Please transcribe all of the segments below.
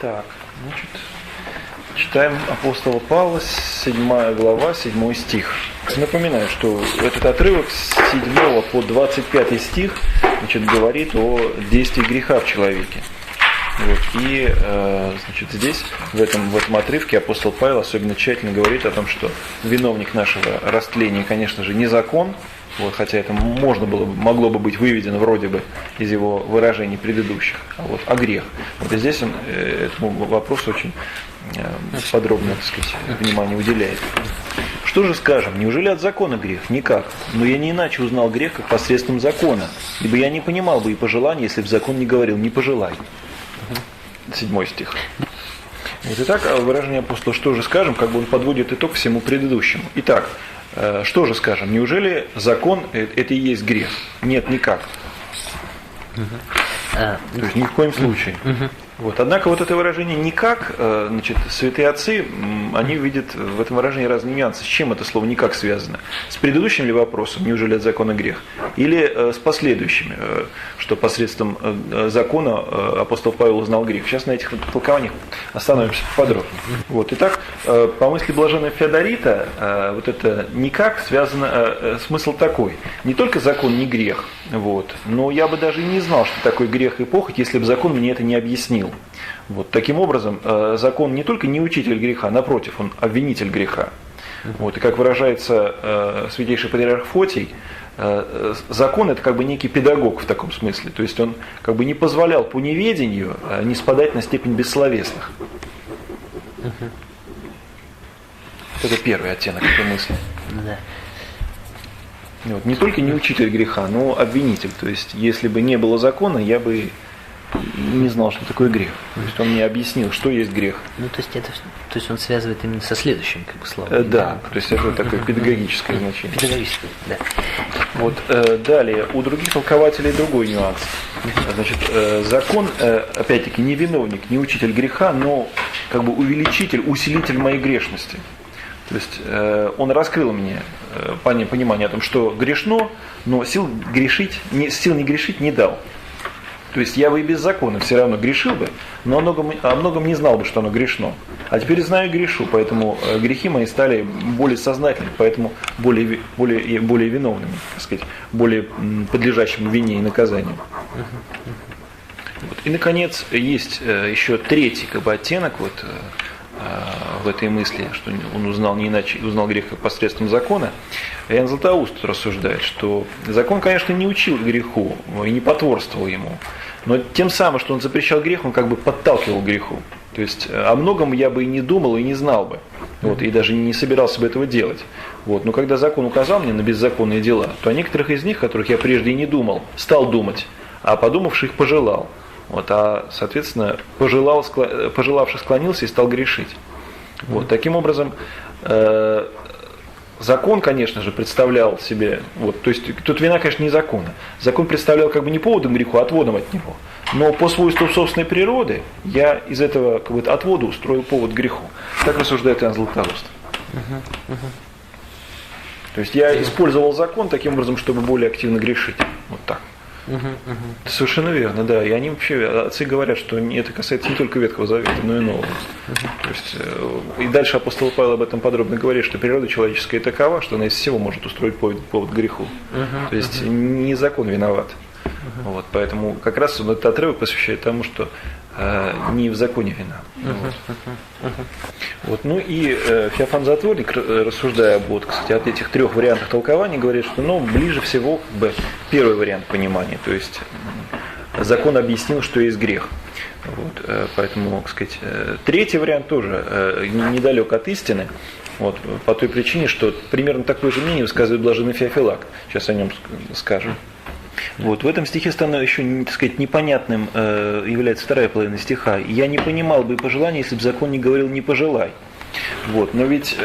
Так, значит, читаем апостола Павла, 7 глава, 7 стих. Напоминаю, что этот отрывок с 7 по 25 стих, значит, говорит о действии греха в человеке. Вот. И значит, здесь, в этом отрывке, апостол Павел особенно тщательно говорит о том, что виновник нашего растления, конечно же, не закон, вот, хотя это могло бы быть выведено вроде бы из его выражений предыдущих, а грех. Вот и здесь он этому вопросу очень подробно, так сказать, внимание уделяет. Что же скажем, неужели от закона грех? Никак. Но я не иначе узнал грех, как посредством закона, ибо я не понимал бы и пожелания, если бы закон не говорил «не пожелай». 7 стих. Вот итак, выражение апостола «что же скажем», как бы он подводит итог всему предыдущему. Итак, что же скажем, неужели закон это и есть грех? Нет, никак. То есть ни в коем случае. Вот. Однако вот это выражение «никак», значит, святые отцы, они видят в этом выражении разные нюансы. С чем это слово «никак» связано? С предыдущим ли вопросом, неужели от закона грех? Или с последующими, что посредством закона апостол Павел узнал грех? Сейчас на этих толкованиях остановимся подробнее. Вот. Итак, по мысли блаженного Феодорита, вот это «никак» связано, смысл такой. Не только закон не грех, вот, но я бы даже не знал, что такое грех и похоть, если бы закон мне это не объяснил. Вот. Таким образом, закон не только не учитель греха, напротив, он обвинитель греха. Вот. И как выражается святейший патриарх Фотий, закон это как бы некий педагог в таком смысле. То есть он как бы не позволял по неведению не спадать на степень бессловесных. Это первый оттенок этой мысли. Вот. Не только не учитель греха, но обвинитель. То есть, если бы не было закона, я бы не знал, что такое грех. То есть он мне объяснил, что есть грех. Ну, то есть он связывает именно со следующим, как бы, словом. Да, то есть это такое педагогическое значение. Педагогическое, да. Вот, далее, у других толкователей другой нюанс. Значит, закон, опять-таки, не виновник, не учитель греха, но как бы увеличитель, усилитель моей грешности. То есть он раскрыл мне понимание о том, что грешно, но сил не грешить не дал. То есть я бы и без закона все равно грешил бы, но о многом не знал бы, что оно грешно. А теперь знаю и грешу, поэтому грехи мои стали более сознательными, поэтому более виновными, так сказать, более подлежащими вине и наказанию. Вот. И, наконец, есть еще третий как бы оттенок в этой мысли, что он узнал не иначе, узнал грех как посредством закона. Иоанн Златоуст рассуждает, что закон, конечно, не учил греху и не потворствовал ему, но тем самым, что он запрещал грех, он как бы подталкивал к греху. То есть о многом я бы и не думал, и не знал бы, вот, и даже не собирался бы этого делать. Вот. Но когда закон указал мне на беззаконные дела, то о некоторых из них, о которых я прежде и не думал, стал думать, а подумавши их пожелал. Вот, а, соответственно, пожелавший склонился и стал грешить. Вот, таким образом, закон, конечно же, представлял себе, вот, то есть тут вина, конечно, не закона. Закон представлял как бы не поводом к греху, а отводом от него. Но по свойству собственной природы я из этого как бы отвода устроил повод к греху. Так рассуждает Иоанн Златоуст. То есть я использовал закон таким образом, чтобы более активно грешить. Вот так. Совершенно верно, да. И они вообще, отцы говорят, что это касается не только Ветхого Завета, но и Нового. То есть, и дальше апостол Павел об этом подробно говорит, что природа человеческая такова, что она из всего может устроить повод к греху. То есть не закон виноват. Вот, поэтому как раз он этот отрывок посвящает тому, что не в законе вина. Вот. Ну и Феофан Затворник, рассуждая кстати, от этих трех вариантов толкования, говорит, что ближе всего как бы первый вариант понимания, то есть закон объяснил, что есть грех. Вот, поэтому, так сказать, третий вариант тоже недалек от истины, вот, по той причине, что примерно такое же мнение высказывает блаженный Феофилакт. Сейчас о нем скажем. Вот, в этом стихе еще, так сказать, непонятным является вторая половина стиха. «Я не понимал бы пожелания, если бы закон не говорил «не пожелай». Вот, но ведь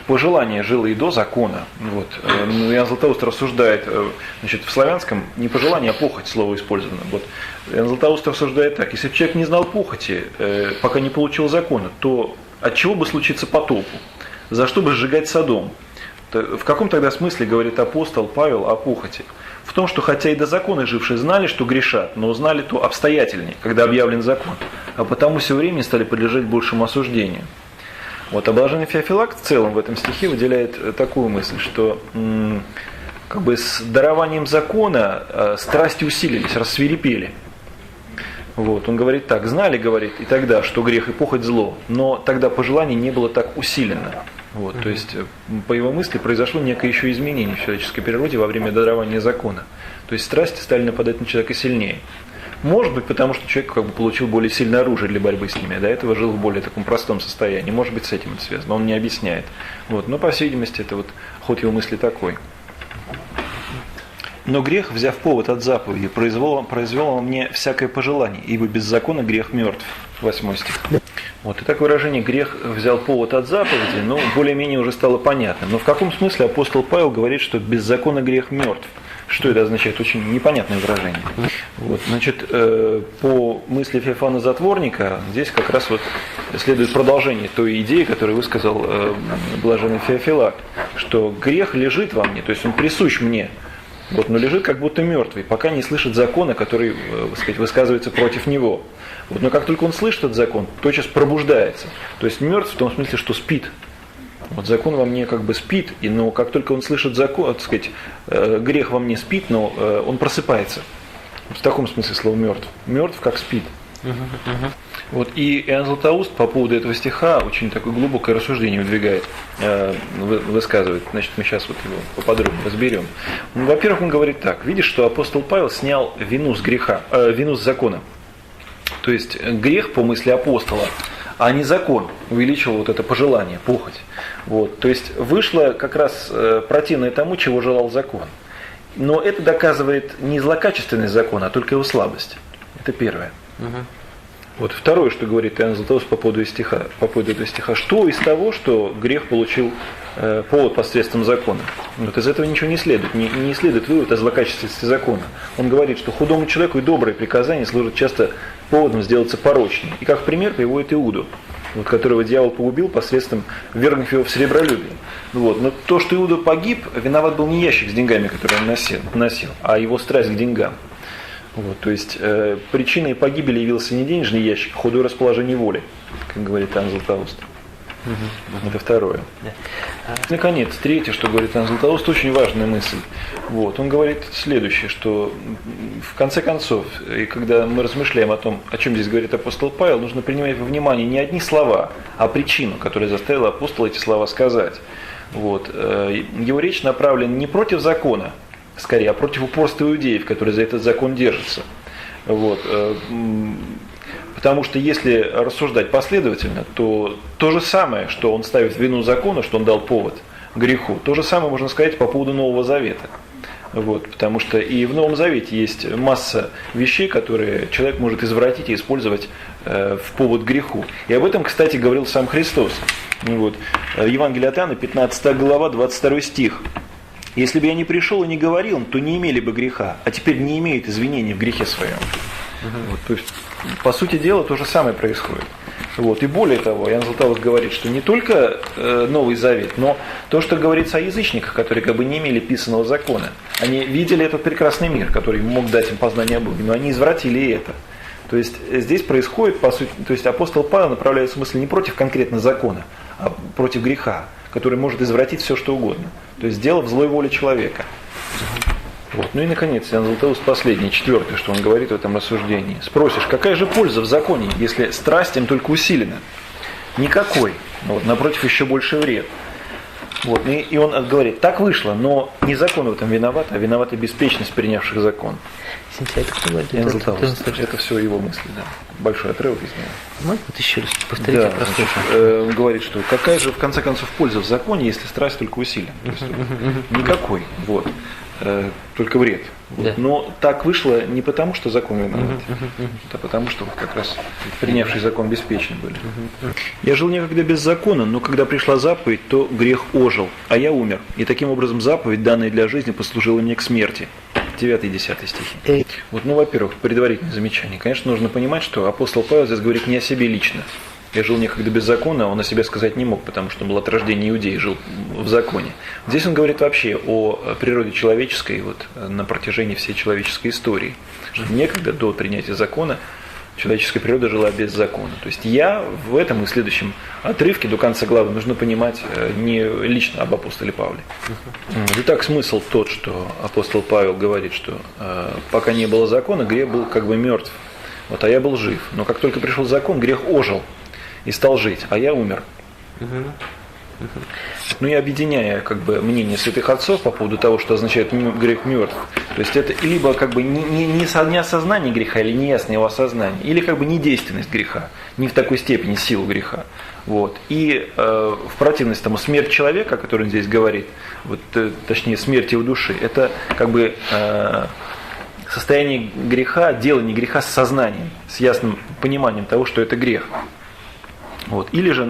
пожелание жило и до закона. Вот. Иоанн Златоуст рассуждает, значит, в славянском не пожелание, а похоть слово использовано. Вот. Иоанн Златоуст рассуждает так: если бы человек не знал похоти, пока не получил закона, то от чего бы случиться потопу? За что бы сжигать Содом? В каком тогда смысле говорит апостол Павел о похоти? В том, что хотя и до закона жившие знали, что грешат, но узнали то обстоятельнее, когда объявлен закон, а потому все время стали подлежать большему осуждению. Вот, а блаженный Феофилакт в целом в этом стихе выделяет такую мысль, что как бы с дарованием закона страсти усилились, рассвирепели. Вот, он говорит так: знали, говорит, и тогда, что грех и похоть зло, но тогда пожелание не было так усилено. Вот, то есть, по его мысли, произошло некое еще изменение в человеческой природе во время дарования закона. То есть страсти стали нападать на человека сильнее. Может быть, потому что человек как бы получил более сильное оружие для борьбы с ними, до этого жил в более таком простом состоянии. Может быть, с этим это связано, он не объясняет. Вот, но, по всей видимости, это вот ход его мысли такой. Но грех, взяв повод от заповеди, произвел во мне всякое пожелание, ибо без закона грех мертв. 8 стих. Вот, и так выражение «грех взял повод от заповеди», ну, более-менее уже стало понятным. Но в каком смысле апостол Павел говорит, что без закона грех мертв? Что это означает? Очень непонятное выражение. Вот, значит, по мысли Феофана Затворника, здесь как раз вот следует продолжение той идеи, которую высказал блаженный Феофилакт, что грех лежит во мне, то есть он присущ мне, вот, но лежит как будто мертвый, пока не слышит закона, который, так сказать, высказывается против него. Вот, но как только он слышит этот закон, тотчас пробуждается. То есть мертв в том смысле, что спит. Вот закон во мне как бы спит, но как только он слышит закон, так сказать, грех во мне спит, но он просыпается. В таком смысле слово мертв. Мертв как спит. Вот, и Иоанн Златоуст по поводу этого стиха очень такое глубокое рассуждение выдвигает, высказывает. Значит, мы сейчас вот его поподробнее разберем. Ну, во-первых, он говорит так: видишь, что апостол Павел снял вину с греха, вину с закона. То есть грех, по мысли апостола, а не закон, увеличивал вот это пожелание, похоть. Вот, то есть вышло как раз противное тому, чего желал закон. Но это доказывает не злокачественность закона, а только его слабость. Это первое. Вот второе, что говорит Иоанн Златоуст по поводу этого стиха: что из того, что грех получил повод посредством закона? Вот из этого ничего не следует. Не следует вывод о злокачественности закона. Он говорит, что худому человеку и добрые приказания служат часто поводом сделаться порочнее. И как пример приводит Иуду, вот, которого дьявол погубил посредством ввергнув его в сребролюбие. Вот. Но то, что Иуда погиб, виноват был не ящик с деньгами, который он носил, а его страсть к деньгам. Вот, то есть причиной погибели явился не денежный ящик, а худое расположение воли, как говорит Иоанн Златоуст. Это второе. Наконец, третье, что говорит Иоанн Златоуст, очень важная мысль. Вот, он говорит следующее, что в конце концов, и когда мы размышляем о том, о чем здесь говорит апостол Павел, нужно принимать во внимание не одни слова, а причину, которая заставила апостола эти слова сказать. Вот. Его речь направлена не против закона, скорее, а против упорства иудеев, которые за этот закон держатся. Вот. Потому что если рассуждать последовательно, то то же самое, что он ставит в вину закона, что он дал повод греху, то же самое можно сказать по поводу Нового Завета. Вот. Потому что и в Новом Завете есть масса вещей, которые человек может извратить и использовать в повод греху. И об этом, кстати, говорил сам Христос. Вот. Евангелие от Иоанна, 15 глава, 22 стих. «Если бы я не пришел и не говорил, то не имели бы греха, а теперь не имеют извинений в грехе своем». Вот, то есть, по сути дела, то же самое происходит. Вот, и более того, Иоанн Златоуст говорит, что не только Новый Завет, но то, что говорится о язычниках, которые как бы не имели писаного закона. Они видели этот прекрасный мир, который мог дать им познание о Боге, но они извратили это. То есть здесь происходит, по сути, то есть апостол Павел направляет смысл не против конкретно закона, а против греха, который может извратить все, что угодно. То есть дело в злой воле человека. Вот. Ну и, наконец, Иоанн Златоуст последний, четвертое, что он говорит в этом рассуждении. Спросишь, какая же польза в законе, если страсть им только усилена? Никакой. Вот, напротив, еще больше вред. Вот. И он говорит, так вышло, но не закон в этом виноват, а виновата беспечность принявших закон. Иоанн Златоуст. Это все его мысли, да. Большой отрывок из него. Можно еще раз повторить? Да, он говорит, что какая же в конце концов польза в законе, если страсть только усилена? Никакой. Вот. Только вред. Вот. Да. Но так вышло не потому, что закон виноват, а потому, что как раз принявшие закон беспечны были. Я жил некогда без закона, но когда пришла заповедь, то грех ожил, а я умер. И таким образом заповедь, данная для жизни, послужила мне к смерти. 9 и 10 стихи. Вот, ну, во-первых, предварительное замечание. Конечно, нужно понимать, что апостол Павел здесь говорит не о себе лично. Я жил некогда без закона, он о себе сказать не мог, потому что он был от рождения иудей, жил в законе. Здесь он говорит вообще о природе человеческой вот, на протяжении всей человеческой истории. Что некогда до принятия закона человеческая природа жила без закона. То есть я в этом и следующем отрывке до конца главы нужно понимать не лично об апостоле Павле. Итак, смысл тот, что апостол Павел говорит, что пока не было закона, грех был как бы мертв. Вот, а я был жив. Но как только пришел закон, грех ожил и стал жить, а я умер. Ну и объединяя как бы мнение святых отцов по поводу того, что означает грех мертв, то есть это либо как бы не осознание греха или неясное его осознание, или как бы недейственность греха, не в такой степени силу греха. Вот. И в противность тому смерть человека, о которой он здесь говорит, вот, точнее смерть его души, это как бы состояние греха, делание греха с сознанием, с ясным пониманием того, что это грех. Вот. Или же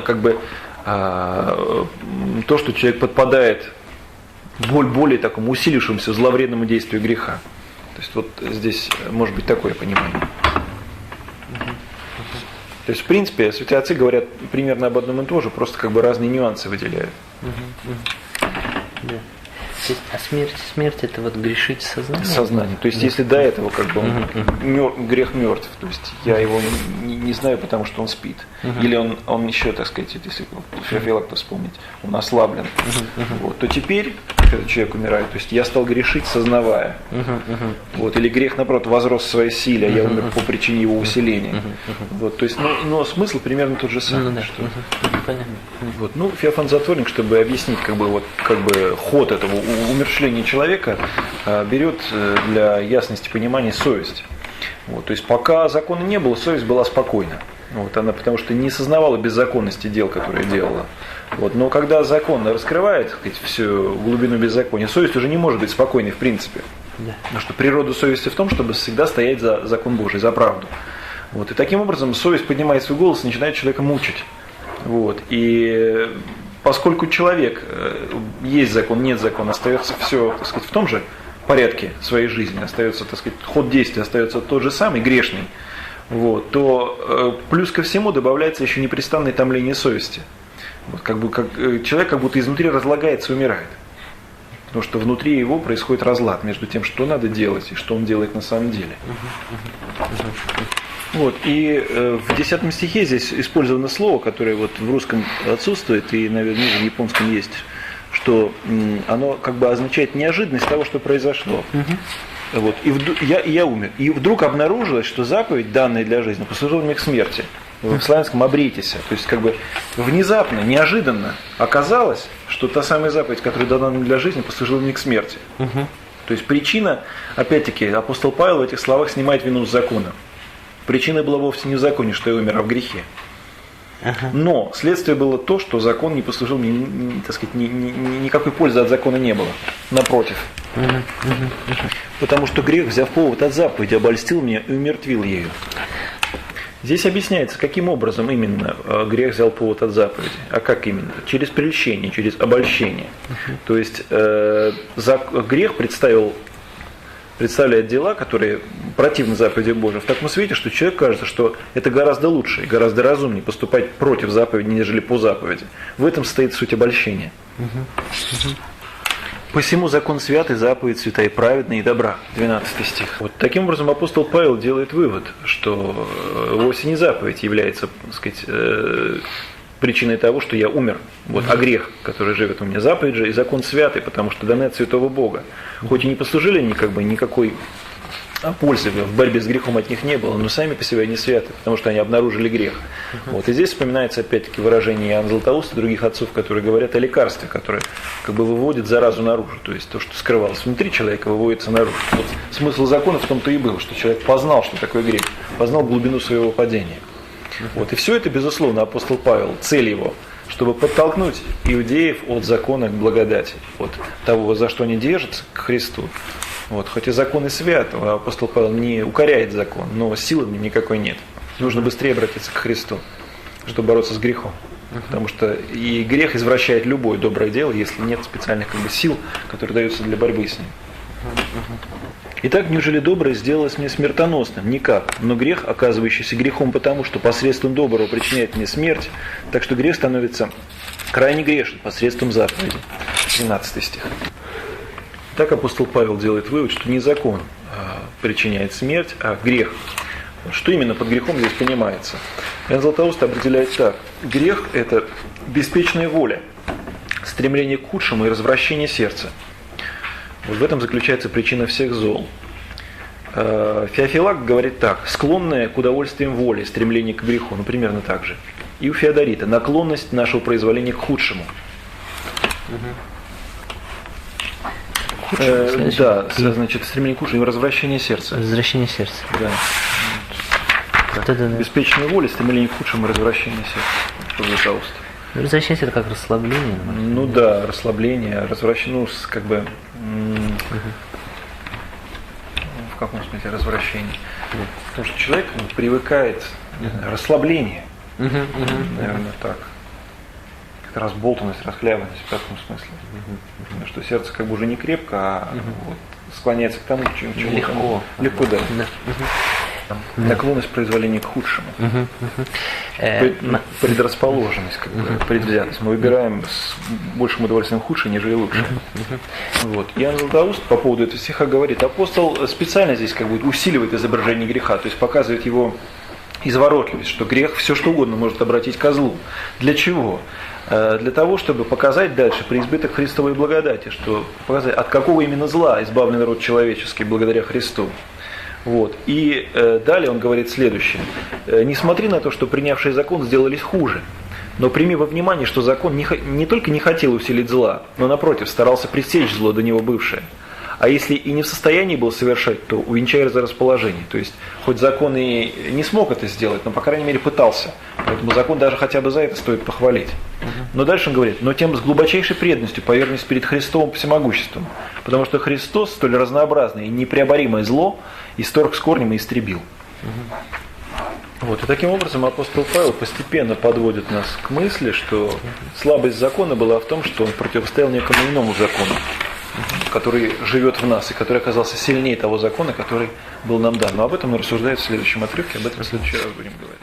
как бы то, что человек подпадает более такому усилившемуся зловредному действию греха. То есть вот здесь может быть такое понимание. То есть в принципе святые отцы говорят примерно об одном и том же, просто как бы разные нюансы выделяют. Да. А смерть это вот грешить сознанием? Сознание. То есть если до этого как бы грех мертв, то есть я его не знаю, потому что он спит. Или он еще, так сказать, если Феофилакта вспомнить, он ослаблен. Вот, то теперь, когда человек умирает, то есть я стал грешить, сознавая. Вот, или грех, наоборот, возрос в своей силе, а я умер по причине его усиления. Вот, то есть, но смысл примерно тот же самый. Понятно. Вот, ну, Феофан Затворник, чтобы объяснить как бы ход этого умерщвления человека, берет для ясности понимания совесть. Вот, то есть пока закона не было, совесть была спокойна. Вот, она потому что не сознавала беззаконности дел, которые делала. Вот, но когда закон раскрывает, так сказать, всю глубину беззакония, совесть уже не может быть спокойной в принципе. Потому что природа совести в том, чтобы всегда стоять за закон Божий, за правду. Вот, и таким образом совесть поднимает свой голос и начинает человека мучить. Вот, и поскольку человек, есть закон, нет закона, остается все, так сказать, в том же порядке своей жизни, остается, так сказать, ход действия остается тот же самый, грешный, вот, то плюс ко всему добавляется еще непрестанное томление совести. Вот, человек как будто изнутри разлагается и умирает. Потому что внутри его происходит разлад между тем, что надо делать и что он делает на самом деле. Вот, и в 10 стихе здесь использовано слово, которое вот в русском отсутствует, и, наверное, в японском есть, что оно как бы означает неожиданность того, что произошло. Вот, я умер. И вдруг обнаружилось, что заповедь, данная для жизни, послужила мне к смерти. В славянском «обрейтесь». То есть как бы внезапно, неожиданно оказалось, что та самая заповедь, которая дана мне для жизни, послужила мне к смерти. То есть причина, опять-таки, апостол Павел в этих словах снимает вину с закона. Причина была вовсе не в законе, что я умер, а в грехе. Но следствие было то, что закон не послужил мне, так сказать, никакой пользы от закона не было. Напротив. Потому что грех, взяв повод от заповеди, обольстил меня и умертвил ею. Здесь объясняется, каким образом именно грех взял повод от заповеди. А как именно? Через прельщение, через обольщение. То есть грех представляет дела, которые противны заповеди Божьей, в таком свете, что человеку кажется, что это гораздо лучше и гораздо разумнее поступать против заповеди, нежели по заповеди. В этом состоит суть обольщения. «Посему закон святый, заповедь святая, праведная и добра». 12 стих. Вот таким образом апостол Павел делает вывод, что вовсе не заповедь является, так сказать, причиной того, что я умер. Вот, а грех, который живет у меня, заповедь же и закон святый, потому что даны от святого Бога. Хоть и не послужили они как бы никакой пользы в борьбе с грехом от них не было, но сами по себе они святы, потому что они обнаружили грех. Вот, и здесь вспоминается опять-таки выражение Иоанна Златоуста и других отцов, которые говорят о лекарстве, которое как бы выводит заразу наружу. То есть то, что скрывалось внутри человека, выводится наружу. Вот смысл закона в том-то и был, что человек познал, что такое грех, познал глубину своего падения. Вот, и все это, безусловно, апостол Павел, цель его, чтобы подтолкнуть иудеев от закона к благодати, от того, за что они держатся, к Христу. Вот, хоть и закон и свят, апостол Павел не укоряет закон, но силы в нем никакой нет. Нужно быстрее обратиться к Христу, чтобы бороться с грехом. Потому что и грех извращает любое доброе дело, если нет специальных как бы, сил, которые даются для борьбы с ним. Итак, неужели доброе сделалось мне смертоносным? Никак. Но грех, оказывающийся грехом потому, что посредством доброго причиняет мне смерть, так что грех становится крайне грешен посредством заповеди. 13 стих. Так апостол Павел делает вывод, что не закон причиняет смерть, а грех. Что именно под грехом здесь понимается? Иоанн Златоуст определяет так. Грех – это беспечная воля, стремление к худшему и развращение сердца. Вот в этом заключается причина всех зол. Феофилак говорит так. Склонное к удовольствиям воли, стремление к греху. Ну, примерно так же. И у Феодорита наклонность нашего произволения к худшему. Да, значит, стремление к худшему и развращение сердца. Развращение сердца. Да. Вот это, да. Беспечная воля, стремление к худшему и развращение сердца. Что за Златоуст? Развращение это как расслабление. Ну да, расслабление, развращение, ну, как бы, в каком смысле развращение? Потому что человек привыкает, не знаю, расслабление, наверное, так. Как разболтанность, расхлябанность в таком смысле. Что сердце как бы уже не крепко, а вот склоняется к тому, чему легко. Легко, да. Наклонность произволения к худшему. Предрасположенность, как бы, предвзятость. Мы выбираем с большим удовольствием худшее, нежели лучшее. Вот. Иоанн Златоуст по поводу этого стиха говорит, апостол специально здесь как бы усиливает изображение греха, то есть показывает его изворотливость, что грех все что угодно может обратить ко злу. Для чего? Для того, чтобы показать дальше преизбыток Христовой благодати, что показать, от какого именно зла избавлен род человеческий благодаря Христу. Вот. И далее он говорит следующее. «Не смотри на то, что принявшие закон сделались хуже, но прими во внимание, что закон не только не хотел усилить зла, но напротив старался пресечь зло до него бывшее. А если и не в состоянии был совершать, то увенчай за расположение». То есть, хоть закон и не смог это сделать, но, по крайней мере, пытался. Поэтому закон даже хотя бы за это стоит похвалить. Но дальше он говорит, но тем с глубочайшей преданностью повернись перед Христовым всемогуществом, потому что Христос, столь разнообразное и непреоборимое зло, исторг с корнем и истребил. Вот. И таким образом апостол Павел постепенно подводит нас к мысли, что слабость закона была в том, что он противостоял некому иному закону, который живет в нас и который оказался сильнее того закона, который был нам дан. Но об этом он рассуждает в следующем отрывке, об этом в следующий раз будем говорить.